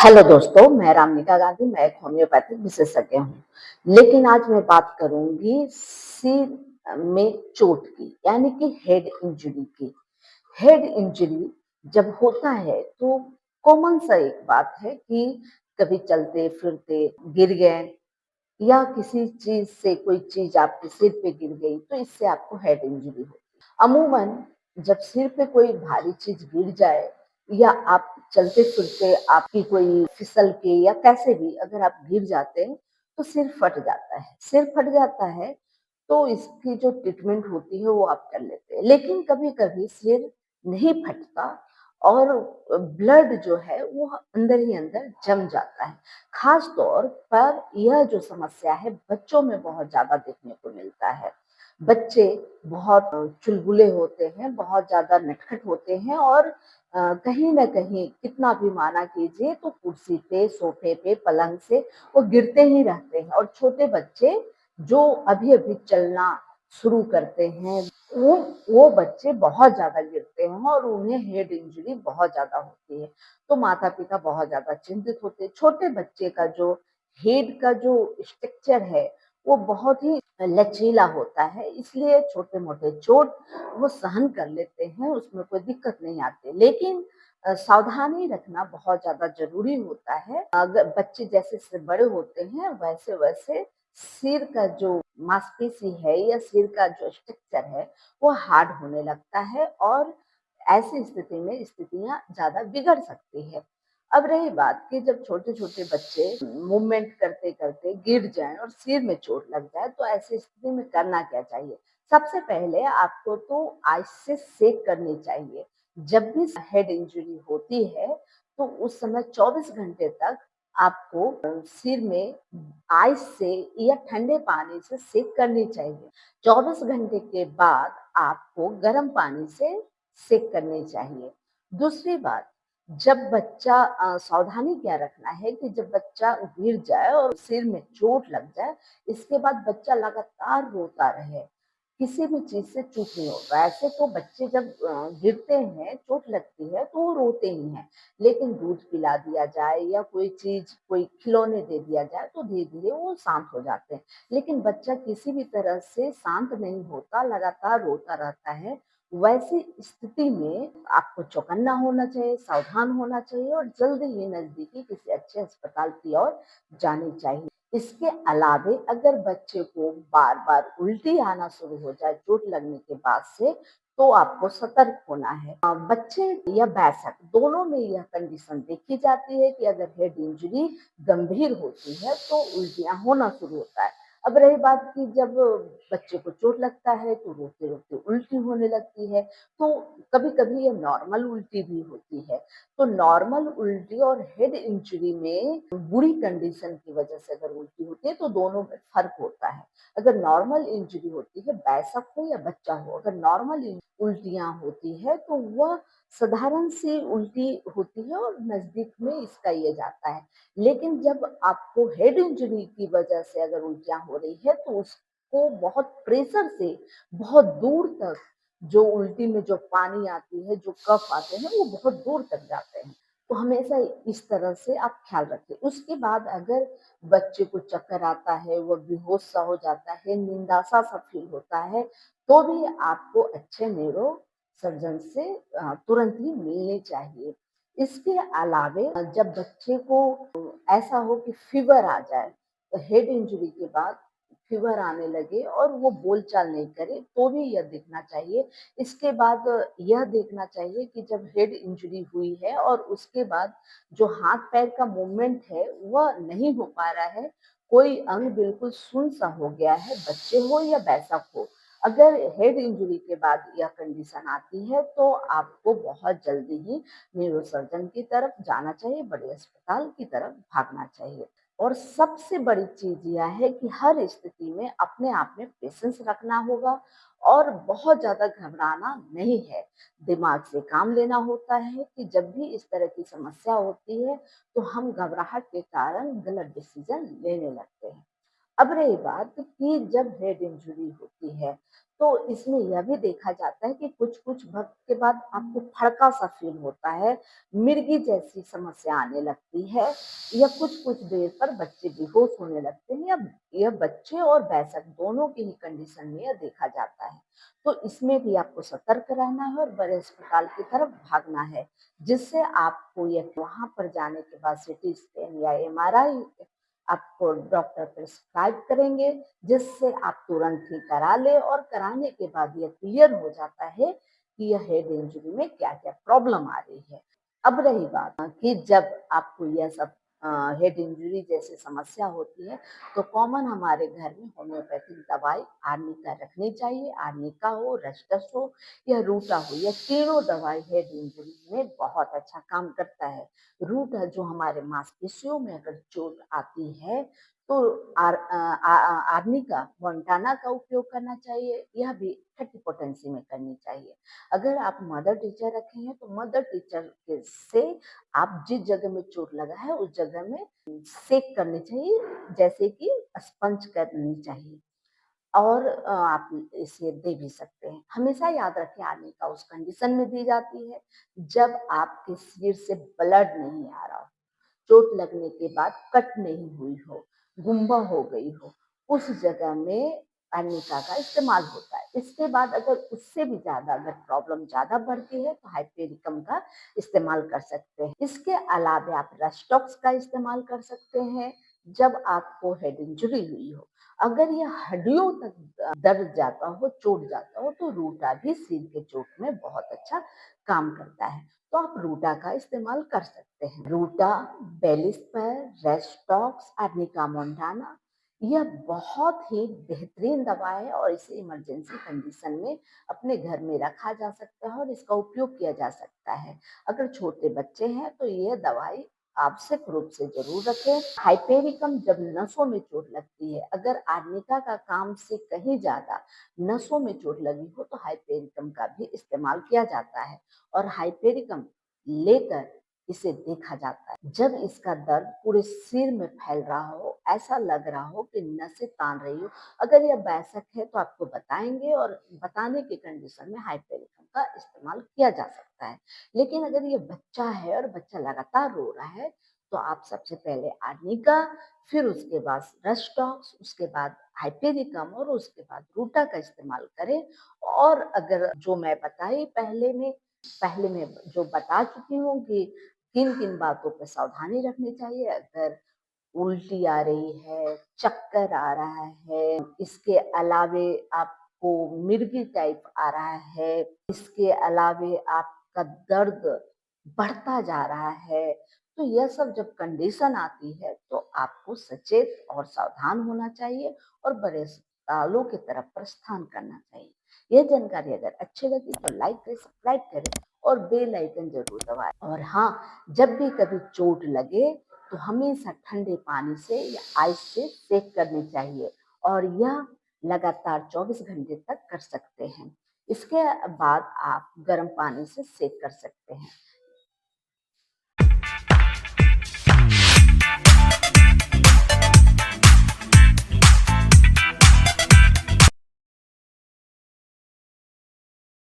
Hello दोस्तों, मैं रामनिका गांधी, मैं एक होम्योपैथिक विशेषज्ञ हूँ। लेकिन आज मैं बात करूंगी सिर में चोट की, यानी कि हेड इंजरी की। हेड इंजरी जब होता है तो कॉमन सा एक बात है कि कभी चलते फिरते गिर गए या किसी चीज से कोई चीज आपके सिर पे गिर गई तो इससे आपको हेड इंजरी होती है। अमूमन जब सिर पे कोई भारी चीज गिर जाए या आप चलते फिरते आपकी कोई फिसल के या कैसे भी अगर आप गिर जाते हैं तो सिर फट जाता है। सिर फट जाता है तो इसकी जो ट्रीटमेंट होती है वो आप कर लेते हैं। लेकिन कभी कभी सिर नहीं फटता और ब्लड जो है वो अंदर ही अंदर जम जाता है। खास तौर पर यह जो समस्या है बच्चों में बहुत ज्यादा देखने को मिलता है। बच्चे बहुत चुलबुले होते हैं, बहुत ज्यादा नटखट होते हैं और कहीं ना कहीं कितना भी माना कीजिए तो कुर्सी पे, सोफे पे, पलंग से वो गिरते ही रहते हैं। और छोटे बच्चे जो अभी अभी चलना शुरू करते हैं वो वो बच्चे बहुत ज्यादा गिरते हैं और उन्हें हेड इंजरी बहुत ज्यादा होती है। तो माता पिता बहुत ज्यादा चिंतित होते हैं। छोटे बच्चे का जो हेड का जो स्ट्रक्चर है वो बहुत ही लचीला होता है, इसलिए छोटे मोटे चोट वो सहन कर लेते हैं, उसमें कोई दिक्कत नहीं आती। लेकिन सावधानी रखना बहुत ज्यादा जरूरी होता है। अगर बच्चे जैसे से बड़े होते हैं वैसे वैसे सिर का जो मांसपेशी है या सिर का जो स्ट्रक्चर है वो हार्ड होने लगता है और ऐसी स्थिति में स्थितियां ज्यादा बिगड़ सकती है। अब रही बात कि जब छोटे छोटे बच्चे मूवमेंट करते करते गिर जाएं और सिर में चोट लग जाए तो ऐसी स्थिति में करना क्या चाहिए। सबसे पहले आपको तो आइस से सेक करनी चाहिए। जब भी हेड इंजरी होती है तो उस समय 24 घंटे तक आपको सिर में आइस से या ठंडे पानी से सेक करनी चाहिए। 24 घंटे के बाद आपको गर्म पानी से सेक करनी चाहिए। दूसरी बात, जब बच्चा सावधानी क्या रखना है कि जब बच्चा गिर जाए और सिर में चोट लग जाए, इसके बाद बच्चा लगातार रोता रहे, किसी भी चीज से चूक नहीं होता। ऐसे तो बच्चे जब गिरते हैं, चोट लगती है तो वो रोते ही हैं। लेकिन दूध पिला दिया जाए या कोई चीज, कोई खिलौने दे दिया जाए तो धीरे धीरे वो शांत हो जाते हैं। लेकिन बच्चा किसी भी तरह से शांत नहीं होता, लगातार रोता रहता है। वैसी स्थिति में आपको चौकन्ना होना चाहिए, सावधान होना चाहिए और जल्द ही नजदीकी किसी अच्छे अस्पताल की ओर जानी चाहिए। इसके अलावे अगर बच्चे को बार बार उल्टी आना शुरू हो जाए चोट लगने के बाद से तो आपको सतर्क होना है। बच्चे या वयस्क दोनों में यह कंडीशन देखी जाती है कि अगर हेड इंजरी गंभीर होती है तो उल्टियां होना शुरू होता है। अब रही बात कि जब बच्चे को चोट लगता है तो रोते रोते उल्टी होने लगती है, तो कभी कभी ये नॉर्मल उल्टी भी होती है। तो नॉर्मल उल्टी और हेड इंजरी में बुरी कंडीशन की वजह से अगर उल्टी होती है तो दोनों में फर्क होता है। अगर नॉर्मल इंजरी होती है, वयस्क हो या बच्चा हो, अगर नॉर्मल उल्टियां होती है तो वह साधारण सी उल्टी होती है और नजदीक में इसका ये जाता है। लेकिन जब आपको हेड इंजरी की वजह से अगर उल्टियां हो रही है तो उसको बहुत प्रेशर से बहुत दूर तक, जो उल्टी में जो पानी आती है, जो कफ आते हैं वो बहुत दूर तक जाते हैं। तो हमेशा इस तरह से आप ख्याल रखें। उसके बाद अगर बच्चे को चक्कर आता है, वो बेहोश सा हो जाता है, निंदासा सा फील होता है, तो भी आपको अच्छे न्यूरो सर्जन से तुरंत ही मिलनी चाहिए। इसके अलावे जब बच्चे को ऐसा हो कि फीवर आ जाए, तो हेड इंजरी के बाद फीवर आने लगे और वो बोलचाल नहीं करे तो भी यह देखना चाहिए। इसके बाद यह देखना चाहिए कि जब हेड इंजरी हुई है और उसके बाद जो हाथ पैर का मूवमेंट है वह नहीं हो पा रहा है, कोई अंग बिल्कुल सुन्न सा हो गया है, बच्चे हो या वयस्क हो, अगर हेड इंजरी के बाद यह कंडीशन आती है तो आपको बहुत जल्दी ही न्यूरोसर्जन की तरफ जाना चाहिए, बड़े अस्पताल की तरफ भागना चाहिए। और सबसे बड़ी चीज यह है कि हर स्थिति में अपने आप में पेशेंस रखना होगा और बहुत ज्यादा घबराना नहीं है। दिमाग से काम लेना होता है कि जब भी इस तरह की समस्या होती है तो हम घबराहट के कारण गलत डिसीजन लेने लगते हैं। अब रही बात कि जब हेड इंजरी होती है, तो इसमें यह भी देखा जाता है कि कुछ-कुछ वक़्त के बाद आपको फड़का-सा फ़ील होता है, मिर्गी जैसी समस्या आने लगती है या कुछ-कुछ देर पर बच्चे बेहोश होने लगते हैं या यह बच्चे और वयस्क दोनों की ही कंडीशन में यह देखा जाता है। तो इसमें भी आपको सतर्क रहना है और बड़े अस्पताल की तरफ भागना है, जिससे आपको यह वहाँ पर जाने के बाद सीटी स्कैन या एमआरआई आपको डॉक्टर प्रिस्क्राइब करेंगे, जिससे आप तुरंत ही करा लें और कराने के बाद ये क्लियर हो जाता है कि यह हेड इंजरी में क्या-क्या प्रॉब्लम आ रही है। अब रही बात कि जब आपको यह सब हेड इंजरी जैसी समस्या होती है, तो कॉमन हमारे घर में होम्योपैथिक दवाई आर्निका रखनी चाहिए। आर्निका हो, रस्टस हो या रूटा हो, ये तीनों दवाई हेड इंजरी में बहुत अच्छा काम करता है। रूट है जो हमारे मांसपेशियों में अगर चोट आती है तो आर्निका मोंटाना का उपयोग करना चाहिए, यह भी छठी पोटेंसी में करनी चाहिए। अगर आप मदर टीचर रखे हैं तो मदर टीचर के से आप जिस जगह में चोट लगा है उस जगह में सेक करनी चाहिए, जैसे कि स्पंज करनी चाहिए। और आप इसे दे भी सकते हैं। हमेशा याद रखें आर्निका उस कंडीशन में दी जाती है जब आपके सिर से ब्लड नहीं आ रहा हो, चोट लगने के बाद कट नहीं हुई हो, गुम्बा हो गई हो, उस जगह में आर्निका का इस्तेमाल होता है। इसके बाद अगर उससे भी ज़्यादा अगर प्रॉब्लम ज़्यादा बढ़ती है तो हाइपेरिकम का इस्तेमाल कर सकते हैं। इसके अलावा आप रेस्टॉक्स का इस्तेमाल कर सकते हैं जब आपको हेड इंजरी हुई हो। अगर यह हड्डियों तक दर्द जाता हो, चोट जाता हो तो रूटा भी सिर के चोट में बहुत अच्छा काम करता है। तो आप रूटा का इस्तेमाल कर सकते हैं। रूटा, बेलिस्पर, रेस्टॉक्स, आर्निका मोंटाना यह बहुत ही बेहतरीन दवा है और इसे इमरजेंसी कंडीशन में अपने घर में रखा जा सकता है और इसका उपयोग किया जा सकता है। अगर छोटे बच्चे हैं तो यह दवाई आवश्यक रूप से ज़रूर रखें। हाइपेरिकम जब नसों में चोट लगती है, अगर आर्निका का काम से कहीं ज़्यादा नसों में चोट लगी हो तो हाइपेरिकम का भी इस्तेमाल किया जाता है और हाइपेरिकम लेकर इसे देखा जाता है। जब इसका दर्द पूरे सिर में फैल रहा हो, ऐसा लग रहा हो कि नसें तान रही हो, अगर यह वयस्क है तो आपको बताएँगे और बताने की कंडीशन में हाइपेरिकम का इस्तेमाल किया जा सकता है। लेकिन अगर ये बच्चा है और बच्चा लगातार रो रहा है, तो आप सबसे पहले आर्निका, फिर उसके बाद रेस्टॉक्स, उसके बाद हाइपेरिकम और उसके बाद रूटा का इस्तेमाल करें। और अगर जो मैं बताई पहले मैं जो बता चुकी हूँ कि किन-किन बातों पे सावधानी रखनी चाहिए, अगर उल्टी आ रही है, चक्कर आ रहा है, इसके अलावे आपको मिर्गी टाइप आ रहा है, इसके अलावे आपका दर्द बढ़ता जा रहा है, तो यह सब जब कंडीशन आती है तो आपको सचेत और सावधान होना चाहिए और बड़े अस्पतालों की तरफ प्रस्थान करना चाहिए। यह जानकारी अगर अच्छी लगी तो लाइक करें, सब्सक्राइब करें और बेल आइकन ज़रूर दबाएँ। और हाँ, जब भी कभी चोट लगे तो हमेशा ठंडे पानी से या आइस से सेक करनी चाहिए और यह लगातार 24 घंटे तक कर सकते हैं। इसके बाद आप गर्म पानी से सेक कर सकते हैं।